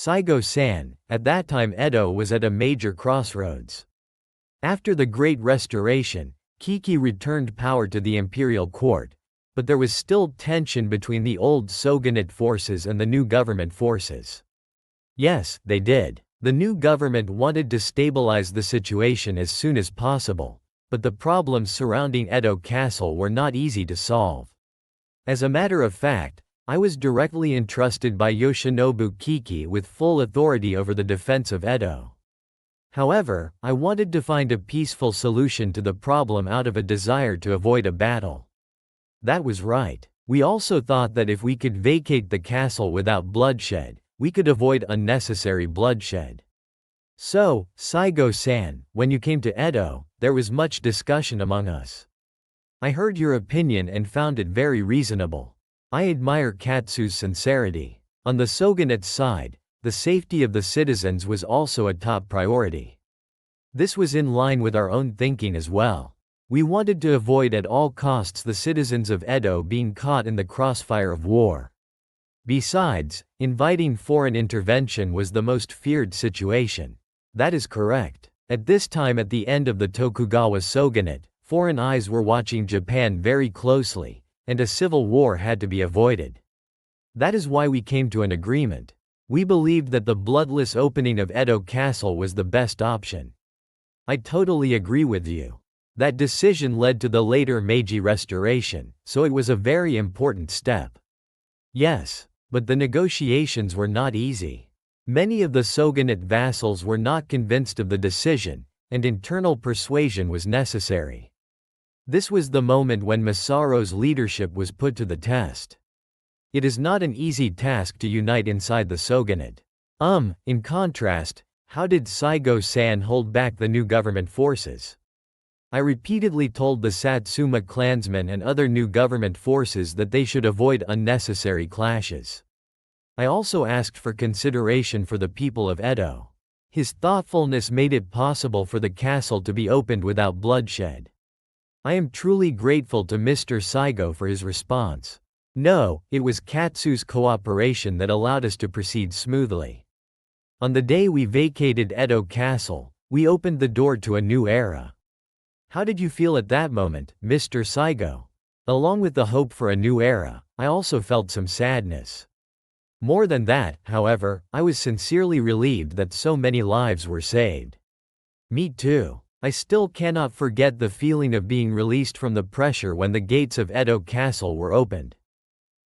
Saigo-san, at that time Edo was at a major crossroads. After the Great Restoration, Kiki returned power to the imperial court, but there was still tension between the old shogunate forces and the new government forces. Yes, they did. The new government wanted to stabilize the situation as soon as possible, but the problems surrounding Edo Castle were not easy to solve. As a matter of fact, I was directly entrusted by Yoshinobu Kiki with full authority over the defense of Edo. However, I wanted to find a peaceful solution to the problem out of a desire to avoid a battle. That was right. We also thought that if we could vacate the castle without bloodshed, we could avoid unnecessary bloodshed. So, Saigo-san, when you came to Edo, there was much discussion among us. I heard your opinion and found it very reasonable. I admire Katsu's sincerity. On the shogunate's side, the safety of the citizens was also a top priority. This was in line with our own thinking as well. We wanted to avoid at all costs the citizens of Edo being caught in the crossfire of war. Besides, inviting foreign intervention was the most feared situation. That is correct. At this time at the end of the Tokugawa shogunate, foreign eyes were watching Japan very closely, and a civil war had to be avoided. That is why we came to an agreement. We believed that the bloodless opening of Edo Castle was the best option. I totally agree with you. That decision led to the later Meiji Restoration, so it was a very important step. Yes, but the negotiations were not easy. Many of the shogunate vassals were not convinced of the decision, and internal persuasion was necessary. This was the moment when Masaru's leadership was put to the test. It is not an easy task to unite inside the shogunate. In contrast, how did Saigo-san hold back the new government forces? I repeatedly told the Satsuma clansmen and other new government forces that they should avoid unnecessary clashes. I also asked for consideration for the people of Edo. His thoughtfulness made it possible for the castle to be opened without bloodshed. I am truly grateful to Mr. Saigo for his response. No, it was Katsu's cooperation that allowed us to proceed smoothly. On the day we vacated Edo Castle, we opened the door to a new era. How did you feel at that moment, Mr. Saigo? Along with the hope for a new era, I also felt some sadness. More than that, however, I was sincerely relieved that so many lives were saved. Me too. I still cannot forget the feeling of being released from the pressure when the gates of Edo Castle were opened.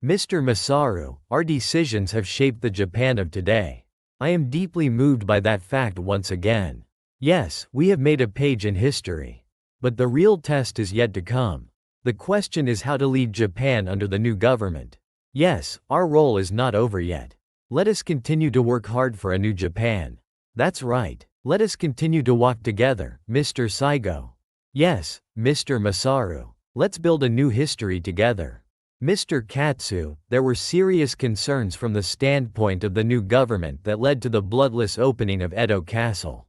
Mr. Masaru, our decisions have shaped the Japan of today. I am deeply moved by that fact once again. Yes, we have made a page in history. But the real test is yet to come. The question is how to lead Japan under the new government. Yes, our role is not over yet. Let us continue to work hard for a new Japan. That's right. Let us continue to walk together, Mr. Saigo. Yes, Mr. Masaru. Let's build a new history together. Mr. Katsu, there were serious concerns from the standpoint of the new government that led to the bloodless opening of Edo Castle.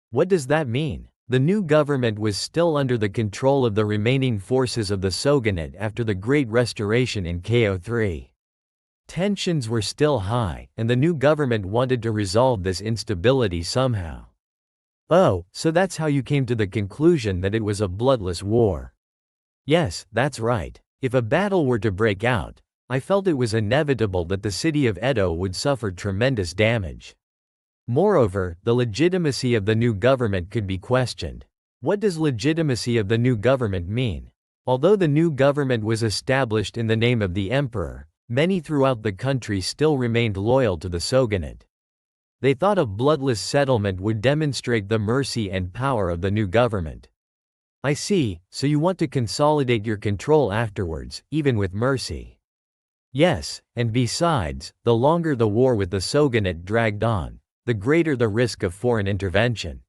What does that mean? The new government was still under the control of the remaining forces of the shogunate after the Great Restoration in KO3. Tensions were still high, and the new government wanted to resolve this instability somehow. Oh, so that's how you came to the conclusion that it was a bloodless war. Yes, that's right. If a battle were to break out, I felt it was inevitable that the city of Edo would suffer tremendous damage. Moreover, the legitimacy of the new government could be questioned. What does legitimacy of the new government mean? Although the new government was established in the name of the emperor, many throughout the country still remained loyal to the shogunate. They thought a bloodless settlement would demonstrate the mercy and power of the new government. I see, so you want to consolidate your control afterwards, even with mercy. Yes, and besides, the longer the war with the shogunate dragged on, the greater the risk of foreign intervention.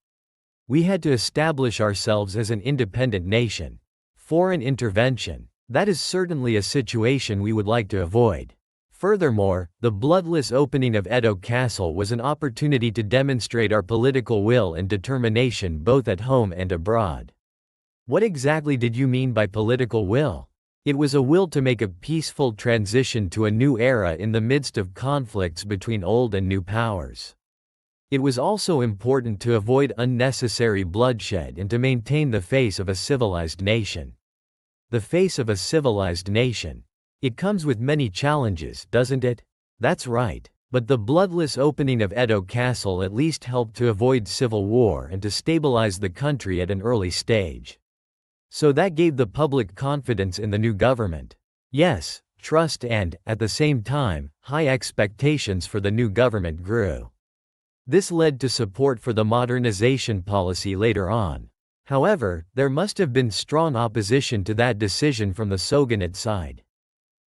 We had to establish ourselves as an independent nation. Foreign intervention. That is certainly a situation we would like to avoid. Furthermore, the bloodless opening of Edo Castle was an opportunity to demonstrate our political will and determination both at home and abroad. What exactly did you mean by political will? It was a will to make a peaceful transition to a new era in the midst of conflicts between old and new powers. It was also important to avoid unnecessary bloodshed and to maintain the face of a civilized nation. The face of a civilized nation. It comes with many challenges, doesn't it? That's right. But the bloodless opening of Edo Castle at least helped to avoid civil war and to stabilize the country at an early stage. So that gave the public confidence in the new government. Yes, trust and, at the same time, high expectations for the new government grew. This led to support for the modernization policy later on. However, there must have been strong opposition to that decision from the shogunate side.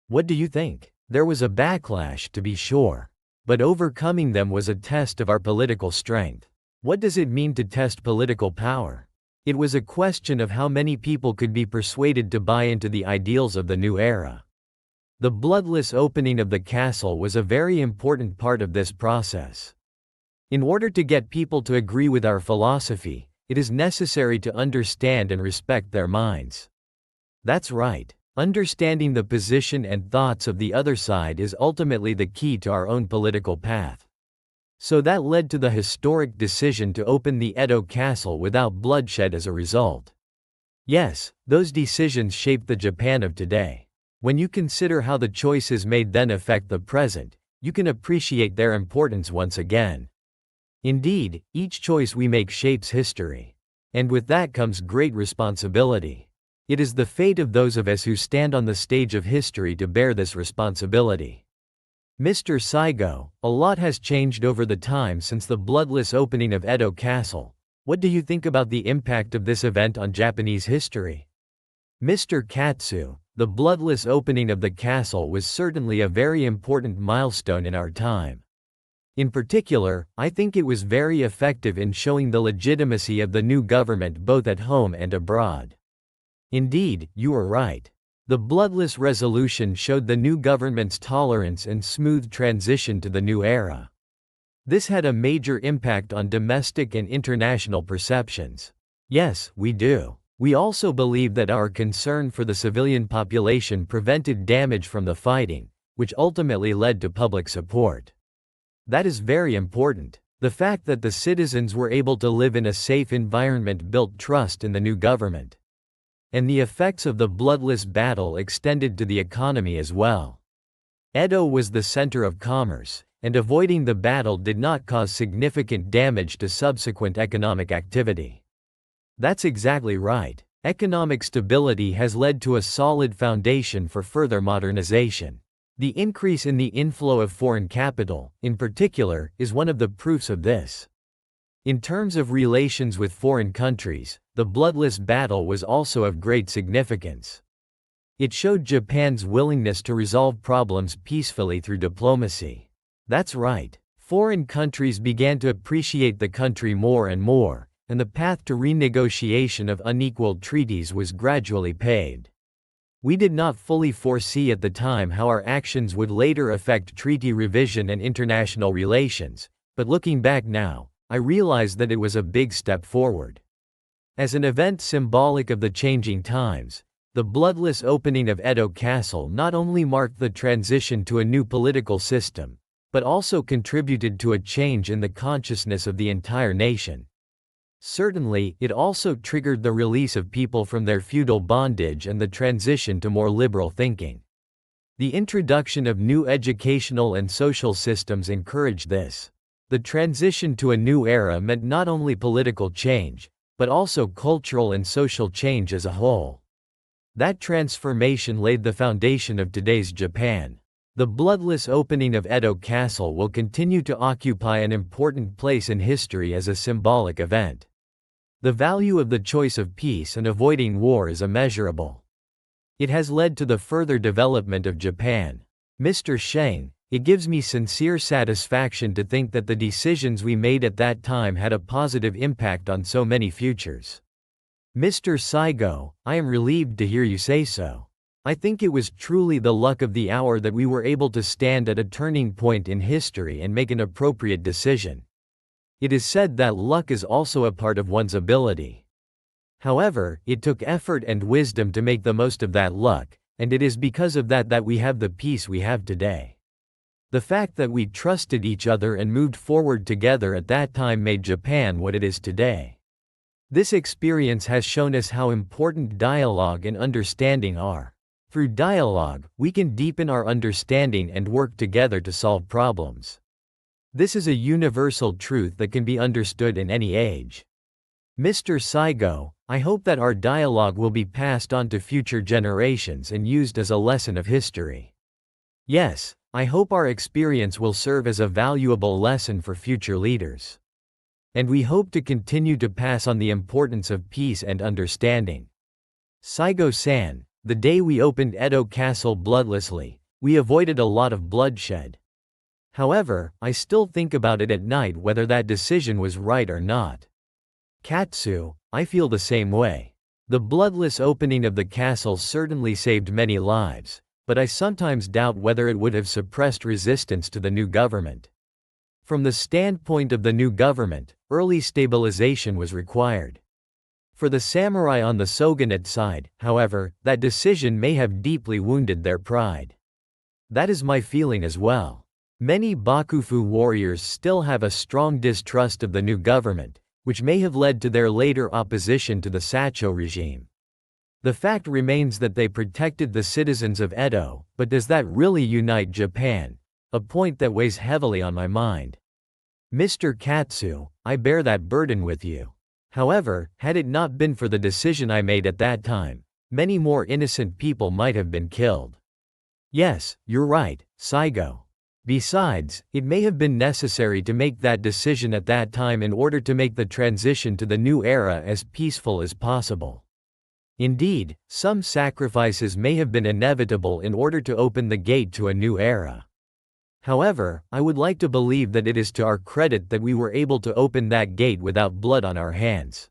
What do you think? There was a backlash, to be sure. But overcoming them was a test of our political strength. What does it mean to test political power? It was a question of how many people could be persuaded to buy into the ideals of the new era. The bloodless opening of the castle was a very important part of this process. In order to get people to agree with our philosophy, it is necessary to understand and respect their minds. That's right. Understanding the position and thoughts of the other side is ultimately the key to our own political path. So that led to the historic decision to open the Edo Castle without bloodshed as a result. Yes, those decisions shaped the Japan of today. When you consider how the choices made then affect the present, you can appreciate their importance once again. Indeed, each choice we make shapes history. And with that comes great responsibility. It is the fate of those of us who stand on the stage of history to bear this responsibility. Mr. Saigo, a lot has changed over the time since the bloodless opening of Edo Castle. What do you think about the impact of this event on Japanese history? Mr. Katsu, the bloodless opening of the castle was certainly a very important milestone in our time. In particular, I think it was very effective in showing the legitimacy of the new government both at home and abroad. Indeed, you are right. The bloodless resolution showed the new government's tolerance and smooth transition to the new era. This had a major impact on domestic and international perceptions. Yes, we do. We also believe that our concern for the civilian population prevented damage from the fighting, which ultimately led to public support. That is very important. The fact that the citizens were able to live in a safe environment built trust in the new government. And the effects of the bloodless battle extended to the economy as well. Edo was the center of commerce, and avoiding the battle did not cause significant damage to subsequent economic activity. That's exactly right. Economic stability has led to a solid foundation for further modernization. The increase in the inflow of foreign capital, in particular, is one of the proofs of this. In terms of relations with foreign countries, the bloodless battle was also of great significance. It showed Japan's willingness to resolve problems peacefully through diplomacy. That's right. Foreign countries began to appreciate the country more and more, and the path to renegotiation of unequal treaties was gradually paved. We did not fully foresee at the time how our actions would later affect treaty revision and international relations, but looking back now, I realize that it was a big step forward. As an event symbolic of the changing times, the bloodless opening of Edo Castle not only marked the transition to a new political system, but also contributed to a change in the consciousness of the entire nation. Certainly, it also triggered the release of people from their feudal bondage and the transition to more liberal thinking. The introduction of new educational and social systems encouraged this. The transition to a new era meant not only political change, but also cultural and social change as a whole. That transformation laid the foundation of today's Japan. The bloodless opening of Edo Castle will continue to occupy an important place in history as a symbolic event. The value of the choice of peace and avoiding war is immeasurable. It has led to the further development of Japan. Mr. Sheng, it gives me sincere satisfaction to think that the decisions we made at that time had a positive impact on so many futures. Mr. Saigo, I am relieved to hear you say so. I think it was truly the luck of the hour that we were able to stand at a turning point in history and make an appropriate decision. It is said that luck is also a part of one's ability. However, it took effort and wisdom to make the most of that luck, and it is because of that that we have the peace we have today. The fact that we trusted each other and moved forward together at that time made Japan what it is today. This experience has shown us how important dialogue and understanding are. Through dialogue, we can deepen our understanding and work together to solve problems. This is a universal truth that can be understood in any age. Mr. Saigo, I hope that our dialogue will be passed on to future generations and used as a lesson of history. Yes, I hope our experience will serve as a valuable lesson for future leaders. And we hope to continue to pass on the importance of peace and understanding. Saigo-san, the day we opened Edo Castle bloodlessly, we avoided a lot of bloodshed. However, I still think about it at night whether that decision was right or not. Katsu, I feel the same way. The bloodless opening of the castle certainly saved many lives, but I sometimes doubt whether it would have suppressed resistance to the new government. From the standpoint of the new government, early stabilization was required. For the samurai on the shogunate side, however, that decision may have deeply wounded their pride. That is my feeling as well. Many Bakufu warriors still have a strong distrust of the new government, which may have led to their later opposition to the Sacho regime. The fact remains that they protected the citizens of Edo, but does that really unite Japan? A point that weighs heavily on my mind. Mr. Katsu, I bear that burden with you. However, had it not been for the decision I made at that time, many more innocent people might have been killed. Yes, you're right, Saigo. Besides, it may have been necessary to make that decision at that time in order to make the transition to the new era as peaceful as possible. Indeed, some sacrifices may have been inevitable in order to open the gate to a new era. However, I would like to believe that it is to our credit that we were able to open that gate without blood on our hands.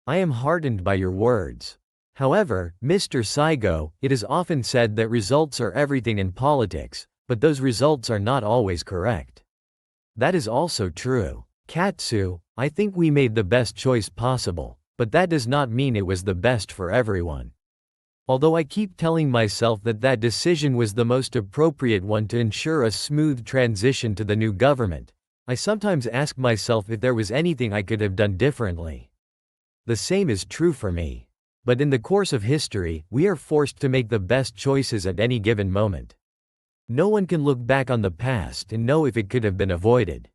I am heartened by your words. However, Mr. Saigo, it is often said that results are everything in politics, but those results are not always correct. That is also true. Katsu, I think we made the best choice possible, but that does not mean it was the best for everyone. Although I keep telling myself that that decision was the most appropriate one to ensure a smooth transition to the new government, I sometimes ask myself if there was anything I could have done differently. The same is true for me. But in the course of history, we are forced to make the best choices at any given moment. No one can look back on the past and know if it could have been avoided.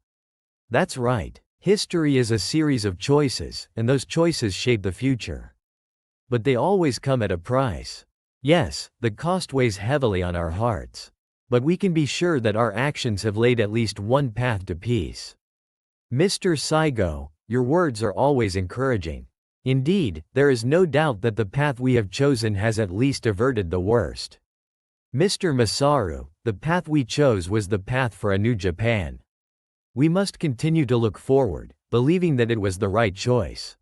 That's right. History is a series of choices, and those choices shape the future. But they always come at a price. Yes, the cost weighs heavily on our hearts. But we can be sure that our actions have laid at least one path to peace. Mr. Saigo, your words are always encouraging. Indeed, there is no doubt that the path we have chosen has at least averted the worst. Mr. Masaru, the path we chose was the path for a new Japan. We must continue to look forward, believing that it was the right choice.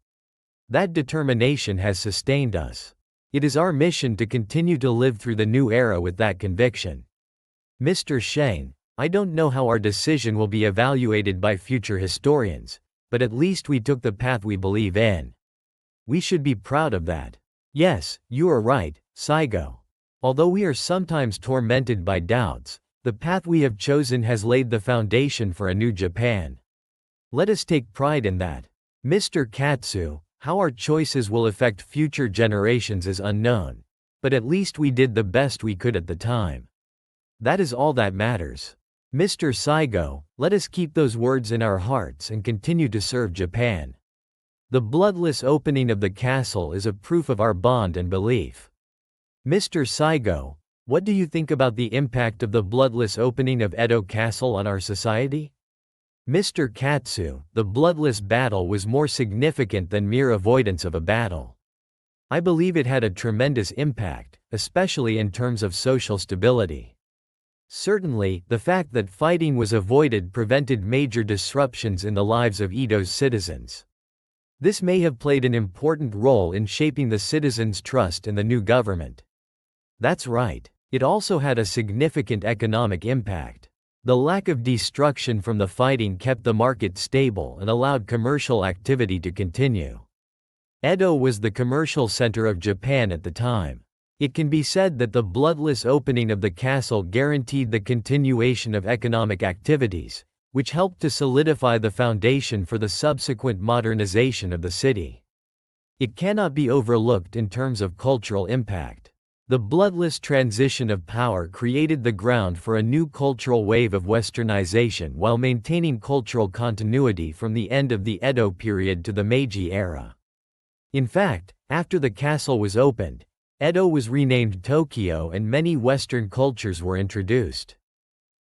That determination has sustained us. It is our mission to continue to live through the new era with that conviction. Mr. Shane, I don't know how our decision will be evaluated by future historians, but at least we took the path we believe in. We should be proud of that. Yes, you are right, Saigo. Although we are sometimes tormented by doubts, the path we have chosen has laid the foundation for a new Japan. Let us take pride in that. Mr. Katsu, how our choices will affect future generations is unknown, but at least we did the best we could at the time. That is all that matters. Mr. Saigo, let us keep those words in our hearts and continue to serve Japan. The bloodless opening of the castle is a proof of our bond and belief. Mr. Saigo, what do you think about the impact of the bloodless opening of Edo Castle on our society? Mr. Katsu, the bloodless battle was more significant than mere avoidance of a battle. I believe it had a tremendous impact, especially in terms of social stability. Certainly, the fact that fighting was avoided prevented major disruptions in the lives of Edo's citizens. This may have played an important role in shaping the citizens' trust in the new government. That's right. It also had a significant economic impact. The lack of destruction from the fighting kept the market stable and allowed commercial activity to continue. Edo was the commercial center of Japan at the time. It can be said that the bloodless opening of the castle guaranteed the continuation of economic activities, which helped to solidify the foundation for the subsequent modernization of the city. It cannot be overlooked in terms of cultural impact. The bloodless transition of power created the ground for a new cultural wave of westernization while maintaining cultural continuity from the end of the Edo period to the Meiji era. In fact, after the castle was opened, Edo was renamed Tokyo and many Western cultures were introduced.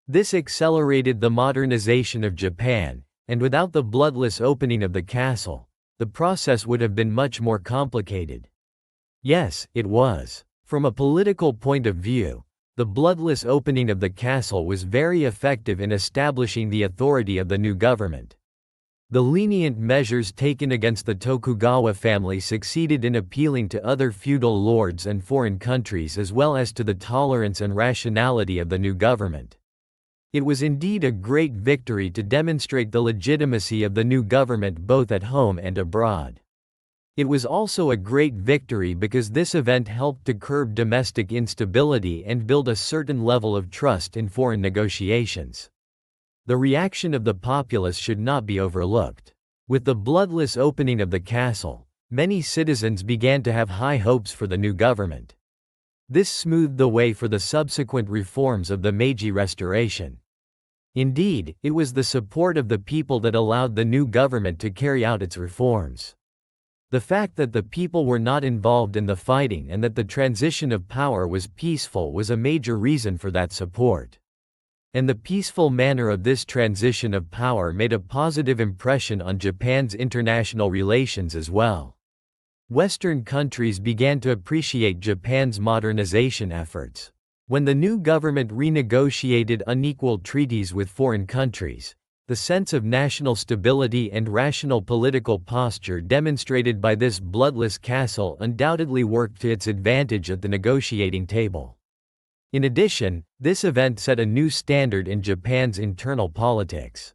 This accelerated the modernization of Japan, and without the bloodless opening of the castle, the process would have been much more complicated. Yes, it was. From a political point of view, the bloodless opening of the castle was very effective in establishing the authority of the new government. The lenient measures taken against the Tokugawa family succeeded in appealing to other feudal lords and foreign countries as well as to the tolerance and rationality of the new government. It was indeed a great victory to demonstrate the legitimacy of the new government both at home and abroad. It was also a great victory because this event helped to curb domestic instability and build a certain level of trust in foreign negotiations. The reaction of the populace should not be overlooked. With the bloodless opening of the castle, many citizens began to have high hopes for the new government. This smoothed the way for the subsequent reforms of the Meiji Restoration. Indeed, it was the support of the people that allowed the new government to carry out its reforms. The fact that the people were not involved in the fighting and that the transition of power was peaceful was a major reason for that support. And the peaceful manner of this transition of power made a positive impression on Japan's international relations as well. Western countries began to appreciate Japan's modernization efforts. When the new government renegotiated unequal treaties with foreign countries, the sense of national stability and rational political posture demonstrated by this bloodless castle undoubtedly worked to its advantage at the negotiating table. In addition, this event set a new standard in Japan's internal politics.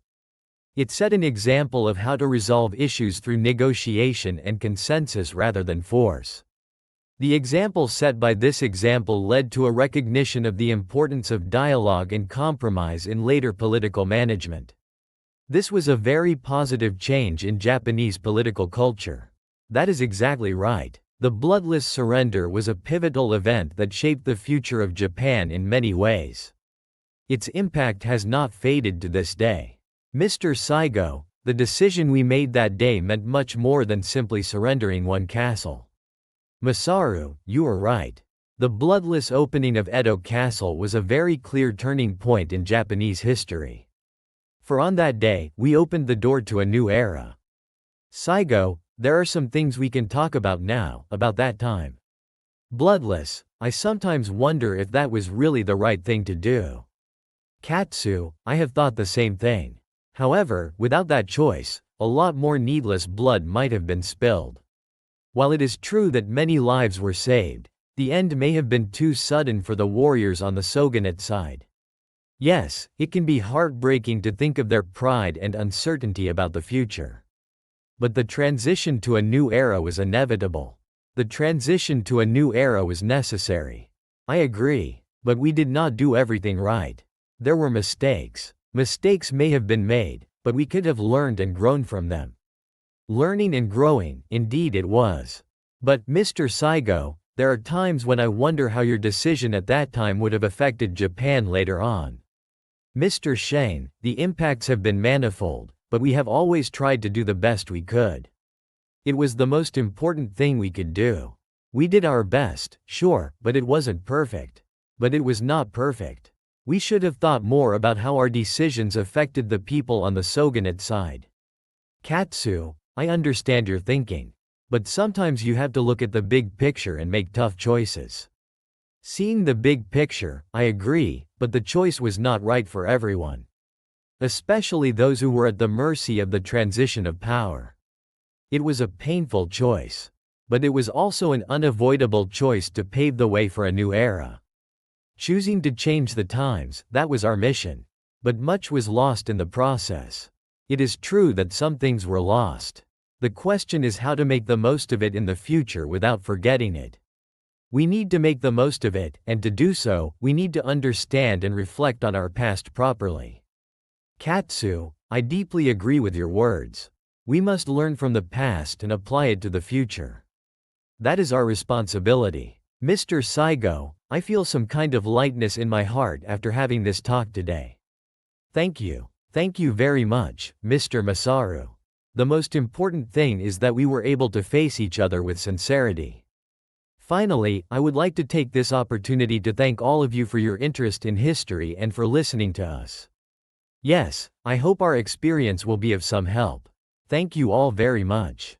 It set an example of how to resolve issues through negotiation and consensus rather than force. The example set by this example led to a recognition of the importance of dialogue and compromise in later political management. This was a very positive change in Japanese political culture. That is exactly right. The bloodless surrender was a pivotal event that shaped the future of Japan in many ways. Its impact has not faded to this day. Mr. Saigo, the decision we made that day meant much more than simply surrendering one castle. Masaru, you are right. The bloodless opening of Edo Castle was a very clear turning point in Japanese history. For on that day, we opened the door to a new era. Saigo, there are some things we can talk about now, about that time. Bloodless, I sometimes wonder if that was really the right thing to do. Katsu, I have thought the same thing. However, without that choice, a lot more needless blood might have been spilled. While it is true that many lives were saved, the end may have been too sudden for the warriors on the shogunate side. Yes, it can be heartbreaking to think of their pride and uncertainty about the future. But the transition to a new era was inevitable. The transition to a new era was necessary. I agree, but we did not do everything right. There were mistakes. Mistakes may have been made, but we could have learned and grown from them. Learning and growing, indeed it was. But, Mr. Saigo, there are times when I wonder how your decision at that time would have affected Japan later on. Mr. Shane, the impacts have been manifold, but we have always tried to do the best we could. It was the most important thing we could do. We did our best, sure, but it wasn't perfect. But it was not perfect. We should have thought more about how our decisions affected the people on the shogunate side. Katsu, I understand your thinking. But sometimes you have to look at the big picture and make tough choices. Seeing the big picture, I agree, but the choice was not right for everyone. Especially those who were at the mercy of the transition of power. It was a painful choice. But it was also an unavoidable choice to pave the way for a new era. Choosing to change the times, that was our mission. But much was lost in the process. It is true that some things were lost. The question is how to make the most of it in the future without forgetting it. We need to make the most of it, and to do so, we need to understand and reflect on our past properly. Katsu, I deeply agree with your words. We must learn from the past and apply it to the future. That is our responsibility. Mr. Saigo, I feel some kind of lightness in my heart after having this talk today. Thank you. Thank you very much, Mr. Masaru. The most important thing is that we were able to face each other with sincerity. Finally, I would like to take this opportunity to thank all of you for your interest in history and for listening to us. Yes, I hope our experience will be of some help. Thank you all very much.